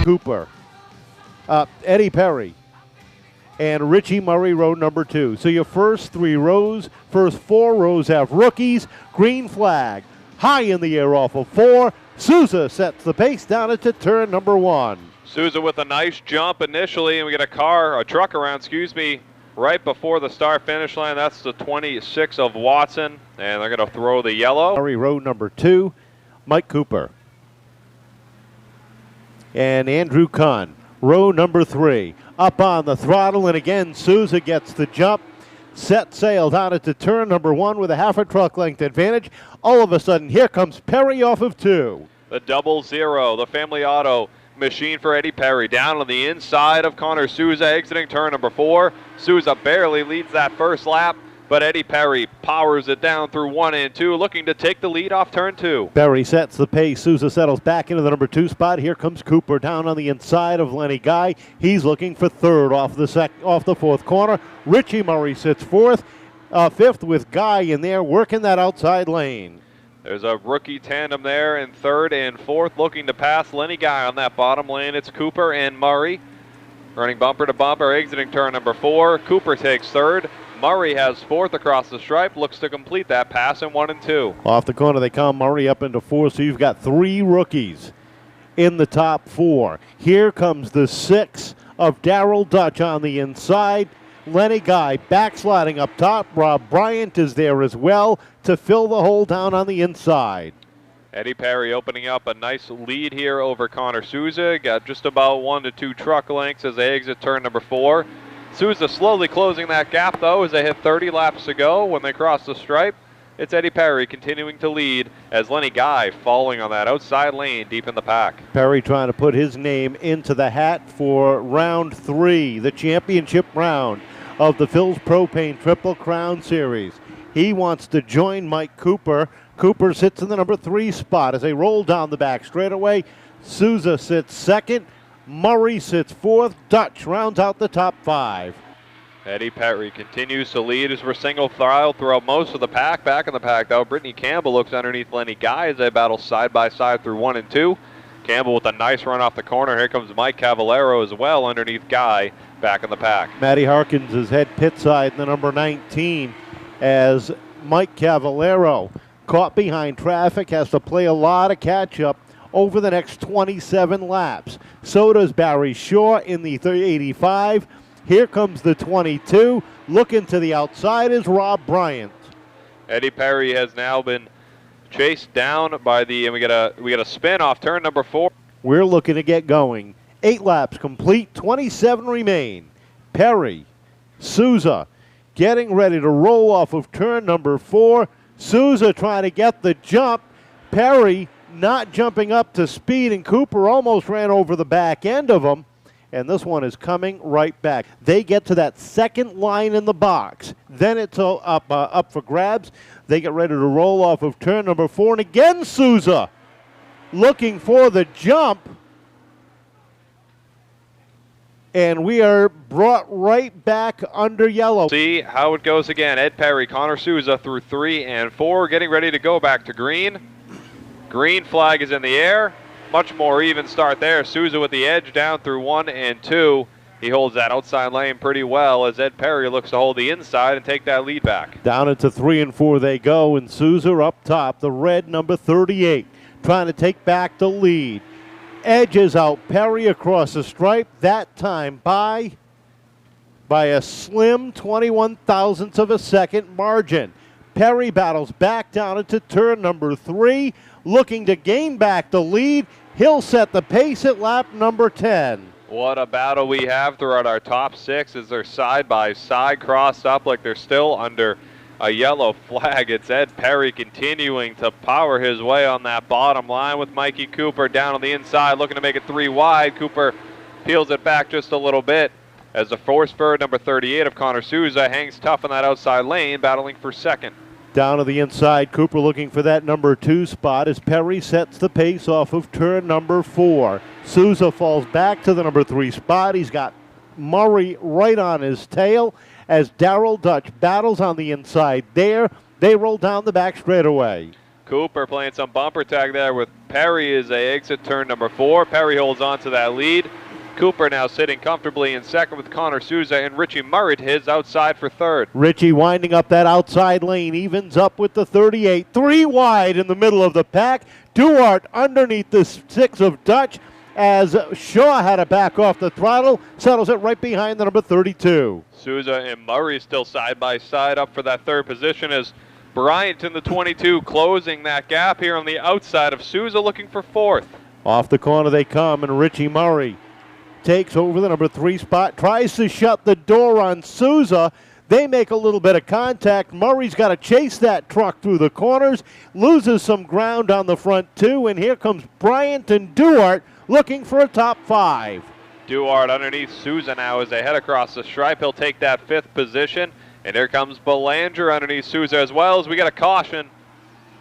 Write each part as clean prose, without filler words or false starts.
Cooper, Eddie Perry, and Richie Murray, row number 2. So your first 4 rows have rookies. Green flag, high in the air off of 4. Souza sets the pace down into turn number 1. Souza with a nice jump initially, and we get a truck around, right before the start finish line. That's the 26 of Watson, and they're going to throw the yellow. Murray, row number 2. Mike Cooper. And Andrew Kahn, row number 3. Up on the throttle, and again, Souza gets the jump. Set sail down into turn number 1 with a half a truck length advantage. All of a sudden, here comes Perry off of 2. The 00, the family auto machine for Eddie Perry, down on the inside of Connor Souza, exiting turn number 4. Souza barely leads that first lap, but Eddie Perry powers it down through 1 and 2, looking to take the lead off turn 2. Perry sets the pace. Souza settles back into the number 2 spot. Here comes Cooper down on the inside of Lenny Guy. He's looking for 3rd off the 4th corner. Richie Murray sits 5th with Guy in there working that outside lane. There's a rookie tandem there in 3rd and 4th, looking to pass Lenny Guy on that bottom lane. It's Cooper and Murray running bumper to bumper, exiting turn number 4. Cooper takes 3rd. Murray has 4th across the stripe, looks to complete that pass in 1 and 2. Off the corner, they come Murray up into 4, so you've got 3 rookies in the top 4. Here comes the 6 of Darrell Dutch on the inside. Lenny Guy backsliding up top. Rob Bryant is there as well to fill the hole down on the inside. Eddie Perry opening up a nice lead here over Connor Souza. Got just about 1 to 2 truck lengths as they exit turn number 4. Souza slowly closing that gap, though, as they hit 30 laps to go when they cross the stripe. It's Eddie Perry continuing to lead as Lenny Guy falling on that outside lane deep in the pack. Perry trying to put his name into the hat for round 3, the championship round of the Phil's Propane Triple Crown Series. He wants to join Mike Cooper. Cooper sits in the number 3 spot as they roll down the back straightaway. Souza sits 2nd. Murray sits 4th. Dutch rounds out the top 5. Eddie Perry continues to lead as we're single file throughout most of the pack. Back in the pack, though, Brittany Campbell looks underneath Lenny Guy as they battle side by side through 1 and 2. Campbell with a nice run off the corner. Here comes Mike Cavallero as well underneath Guy back in the pack. Matty Harkins is head pit side in the number 19 as Mike Cavallero, caught behind traffic, has to play a lot of catch-up over the next 27 laps. So does Barry Shaw in the 85. Here comes the 22. Looking to the outside is Rob Bryant. Eddie Perry has now been chased down by and we get a spin off turn number 4. We're looking to get going. 8 laps complete, 27 remain. Perry, Souza getting ready to roll off of turn number 4. Souza trying to get the jump. Perry not jumping up to speed, and Cooper almost ran over the back end of him. And this one is coming right back. They get to that second line in the box. Then it's up for grabs. They get ready to roll off of turn number 4. And again, Souza looking for the jump. And we are brought right back under yellow. See how it goes again. Ed Perry, Connor Souza through 3 and 4, getting ready to go back to green. Green flag is in the air. Much more even start there. Souza with the edge down through 1 and 2. He holds that outside lane pretty well as Ed Perry looks to hold the inside and take that lead back. Down into 3 and 4 they go, and Souza up top, the red number 38, trying to take back the lead. Edges out Perry across the stripe, that time by a slim 21 thousandths of a second margin. Perry battles back down into turn number 3, looking to gain back the lead. He'll set the pace at lap number 10. What a battle we have throughout our top 6 as they're side by side, crossed up like they're still under a yellow flag. It's Ed Perry continuing to power his way on that bottom line with Mikey Cooper down on the inside, looking to make it 3 wide. Cooper peels it back just a little bit as the force bird number 38 of Connor Souza hangs tough in that outside lane, battling for second. Down to the inside, Cooper looking for that number 2 spot as Perry sets the pace off of turn number 4. Souza falls back to the number 3 spot. He's got Murray right on his tail as Darrell Dutch battles on the inside there. They roll down the back straightaway. Cooper playing some bumper tag there with Perry is a exit turn number 4. Perry holds on to that lead. Cooper now sitting comfortably in second with Connor Souza and Richie Murray to his outside for third. Richie winding up that outside lane, evens up with the 38. 3 wide in the middle of the pack. Duarte underneath the 6 of Dutch as Shaw had to back off the throttle, settles it right behind the number 32. Souza and Murray still side by side up for that third position as Bryant in the 22 closing that gap here on the outside of Souza, looking for fourth. Off the corner they come, and Richie Murray takes over the number 3 spot, tries to shut the door on Souza. They make a little bit of contact. Murray's got to chase that truck through the corners, loses some ground on the front 2, and here comes Bryant and Duarte looking for a top 5. Duarte underneath Souza now as they head across the stripe. He'll take that 5th position. And here comes Belanger underneath Souza as well as we get a caution.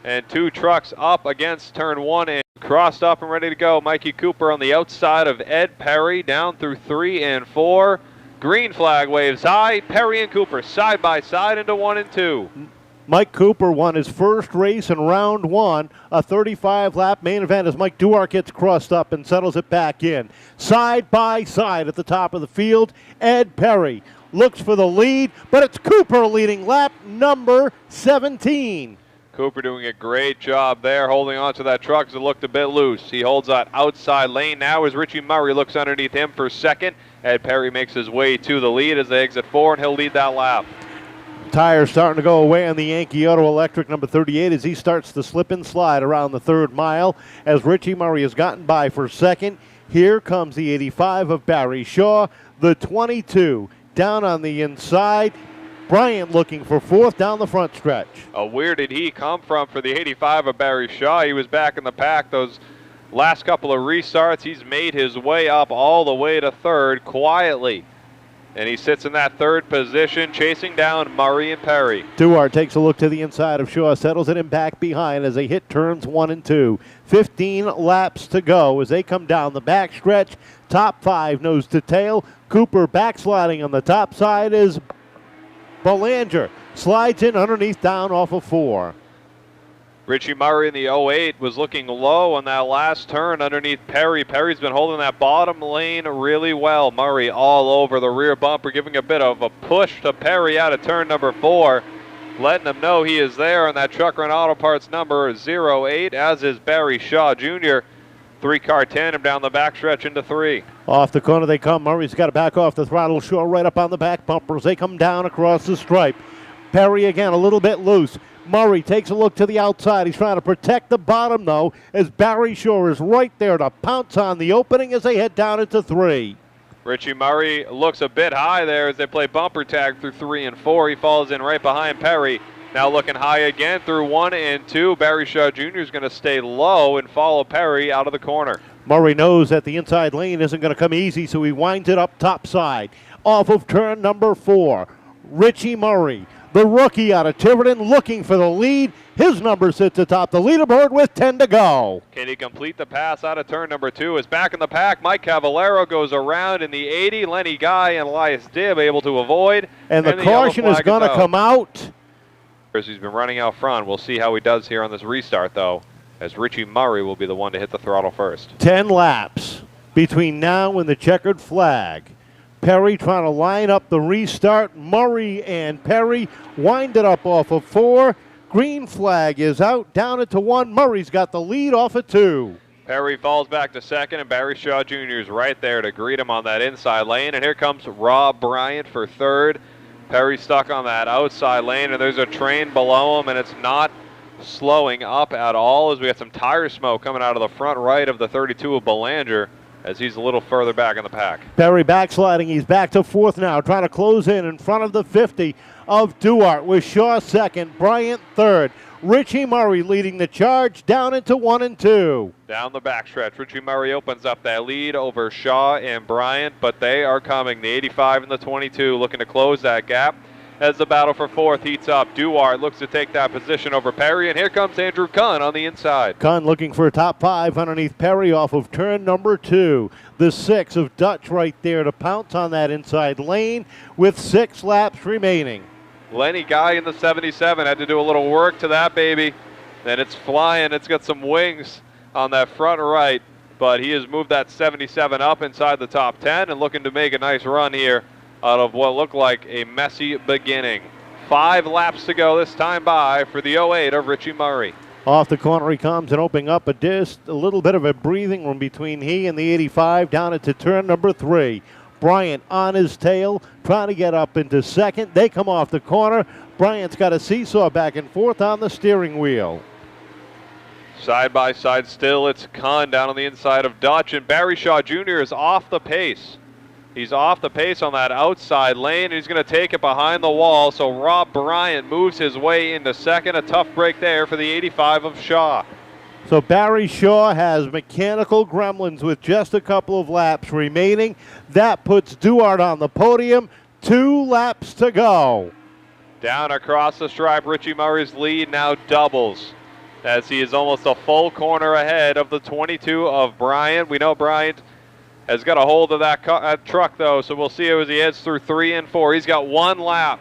And 2 trucks up against turn 1 and crossed up and ready to go. Mikey Cooper on the outside of Ed Perry down through 3 and 4. Green flag waves high. Perry and Cooper side by side into 1 and 2. Mike Cooper won his first race in round 1, a 35-lap main event as Mike Duarte gets crossed up and settles it back in. Side by side at the top of the field, Ed Perry looks for the lead, but it's Cooper leading lap number 17. Cooper doing a great job there, holding on to that truck as it looked a bit loose. He holds that outside lane now as Richie Murray looks underneath him for second. Ed Perry makes his way to the lead as they exit 4, and he'll lead that lap. Tires starting to go away on the Yankee Auto Electric number 38 as he starts to slip and slide around the 3rd mile as Richie Murray has gotten by for second. Here comes the 85 of Barry Shaw, the 22 down on the inside. Bryant looking for 4th down the front stretch. Where did he come from for the 85 of Barry Shaw? He was back in the pack those last couple of restarts. He's made his way up all the way to 3rd quietly. And he sits in that 3rd position, chasing down Murray and Perry. Duarte takes a look to the inside of Shaw, settles it in back behind as they hit turns 1 and 2. 15 laps to go as they come down the back stretch. Top 5 nose to tail. Cooper backsliding on the top side is Belanger. Slides in underneath down off of 4. Richie Murray in the 08 was looking low on that last turn underneath Perry. Perry's been holding that bottom lane really well. Murray all over the rear bumper, giving a bit of a push to Perry out of turn number 4, letting him know he is there on that Truck Run Auto Parts number 08, as is Barry Shaw Jr. 3-car tandem down the backstretch into 3. Off the corner they come. Murray's got to back off the throttle. Shaw right up on the back bumpers. They come down across the stripe. Perry again a little bit loose. Murray takes a look to the outside. He's trying to protect the bottom, though, as Barry Shaw is right there to pounce on the opening as they head down into 3. Richie Murray looks a bit high there as they play bumper tag through 3 and 4. He falls in right behind Perry. Now looking high again through 1 and 2. Barry Shaw Jr. is going to stay low and follow Perry out of the corner. Murray knows that the inside lane isn't going to come easy, so he winds it up top side. Off of turn number 4, Richie Murray, the rookie out of Tiverton, looking for the lead. His number sits atop the leaderboard with 10 to go. Can he complete the pass out of turn number 2? Is back in the pack. Mike Cavallero goes around in the 80. Lenny Guy and Elias Dibb able to avoid. And the caution is going to come out. He's been running out front. We'll see how he does here on this restart, though, as Richie Murray will be the one to hit the throttle first. 10 laps between now and the checkered flag. Perry trying to line up the restart. Murray and Perry wind it up off of 4. Green flag is out, down into 1. Murray's got the lead off of 2. Perry falls back to second, and Barry Shaw Jr. is right there to greet him on that inside lane. And here comes Rob Bryant for 3rd. Perry stuck on that outside lane, and there's a train below him, and it's not slowing up at all as we got some tire smoke coming out of the front right of the 32 of Belanger as he's a little further back in the pack. Perry backsliding. He's back to 4th now, trying to close in front of the 50 of Duarte with Shaw 2nd, Bryant 3rd. Richie Murray leading the charge down into 1 and 2. Down the backstretch, Richie Murray opens up that lead over Shaw and Bryant, but they are coming. The 85 and the 22 looking to close that gap as the battle for 4th heats up. Duarte looks to take that position over Perry, and here comes Andrew Cunn on the inside. Cunn looking for a top 5 underneath Perry off of turn number 2. The 6 of Dutch right there to pounce on that inside lane with 6 laps remaining. Lenny Guy in the 77 had to do a little work to that baby. And it's flying. It's got some wings on that front right, but he has moved that 77 up inside the top 10 and looking to make a nice run here out of what looked like a messy beginning. 5 laps to go this time by for the 08 of Richie Murray. Off the corner he comes and opening up a little bit of a breathing room between he and the 85 down into turn number 3. Bryant on his tail, trying to get up into second. They come off the corner. Bryant's got a seesaw back and forth on the steering wheel. Side by side still, it's Kahn down on the inside of Dutch, and Barry Shaw Jr. is off the pace. He's off the pace on that outside lane, and he's going to take it behind the wall, so Rob Bryant moves his way into second. A tough break there for the 85 of Shaw. So Barry Shaw has mechanical gremlins with just a couple of laps remaining. That puts Duarte on the podium. 2 laps to go. Down across the stripe, Richie Murray's lead now doubles, as he is almost a full corner ahead of the 22 of Bryant. We know Bryant has got a hold of that truck, though, so we'll see as he heads through 3 and 4. He's got 1 lap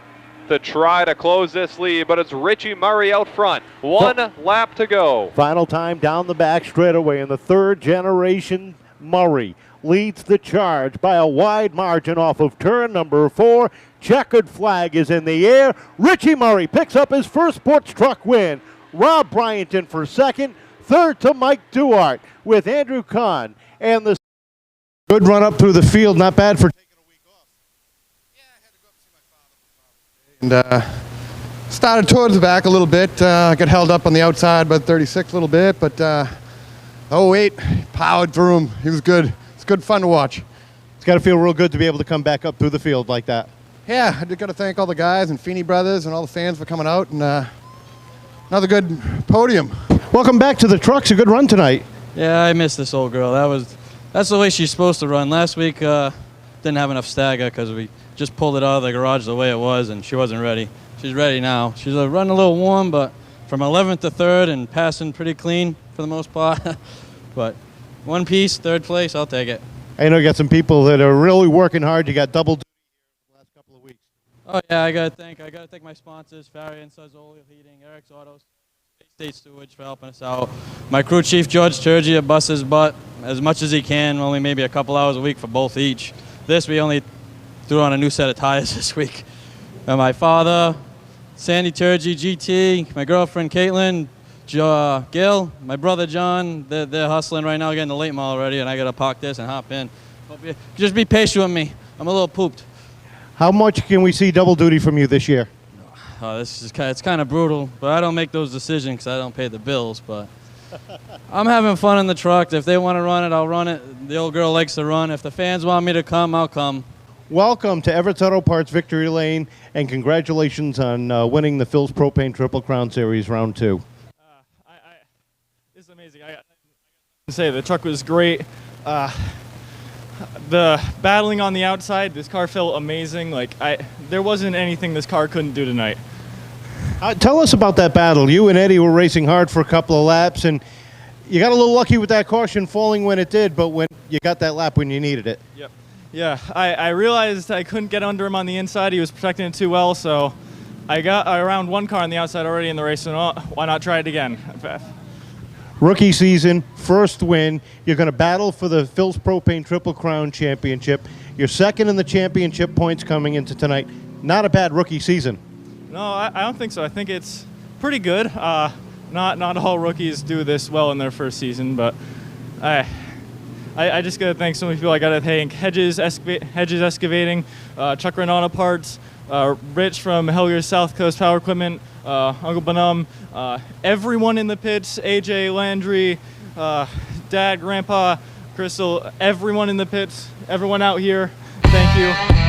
to try to close this lead, but it's Richie Murray out front. 1 lap to go. Final time down the back straightaway, and the 3rd generation Murray leads the charge by a wide margin off of turn number 4. Checkered flag is in the air. Richie Murray picks up his first sports truck win. Rob Bryant in for second. Third to Mike Duarte with Andrew Kahn. And the good run up through the field. Not bad for taking a week off. Yeah, I had to go up and see my father. And started towards the back a little bit. Got held up on the outside by 36 a little bit. But 08, powered through him. He was good. It's good fun to watch. It's got to feel real good to be able to come back up through the field like that. Yeah, I got to thank all the guys and Feeney Brothers and all the fans for coming out. And another good podium. Welcome back to the trucks. A good run tonight. Yeah, I miss this old girl. That's the way she's supposed to run. Last week didn't have enough stagger because we just pulled it out of the garage the way it was, and she wasn't ready. She's ready now. She's running a little warm, but from 11th to 3rd and passing pretty clean for the most part. But 1 piece, 3rd place, I'll take it. I know you got some people that are really working hard. You got double duty here the last couple of weeks. Oh yeah, I gotta thank my sponsors, Farrier and Suds Oil Heating, Eric's Autos, State Stewardship for helping us out. My crew chief, George Turgey, busts his butt as much as he can, only maybe a couple hours a week for both each. This, we only threw on a new set of tires this week. And my father, Sandy Turgey, GT, my girlfriend, Caitlin, Gil, my brother, John, they're hustling right now, getting the late model ready, and I got to park this and hop in. Just be patient with me. I'm a little pooped. How much can we see double duty from you this year? It's kind of brutal, but I don't make those decisions because I don't pay the bills. But I'm having fun in the truck. If they want to run it, I'll run it. The old girl likes to run. If the fans want me to come, I'll come. Welcome to Everett's Auto Parts Victory Lane, and congratulations on winning the Phil's Propane Triple Crown Series Round 2. This is amazing. I got to say, the truck was great. The battling on the outside, this car felt amazing. There wasn't anything this car couldn't do tonight. Tell us about that battle. You and Eddie were racing hard for a couple of laps, and you got a little lucky with that caution falling when it did, but when you got that lap when you needed it. Yep. Yeah, I realized I couldn't get under him on the inside. He was protecting it too well, so I got around 1 car on the outside already in the race, so why not try it again? Rookie season, first win. You're going to battle for the Phil's Propane Triple Crown Championship. You're second in the championship points coming into tonight. Not a bad rookie season. No, I don't think so. I think it's pretty good. Not all rookies do this well in their first season, but I just got to thank so many people. I got to thank Hedges Excavating, Chuck Renata Parts, Rich from Helger's South Coast Power Equipment, Uncle Bonham, everyone in the pits, AJ Landry, Dad, Grandpa, Crystal, everyone in the pits, everyone out here, thank you.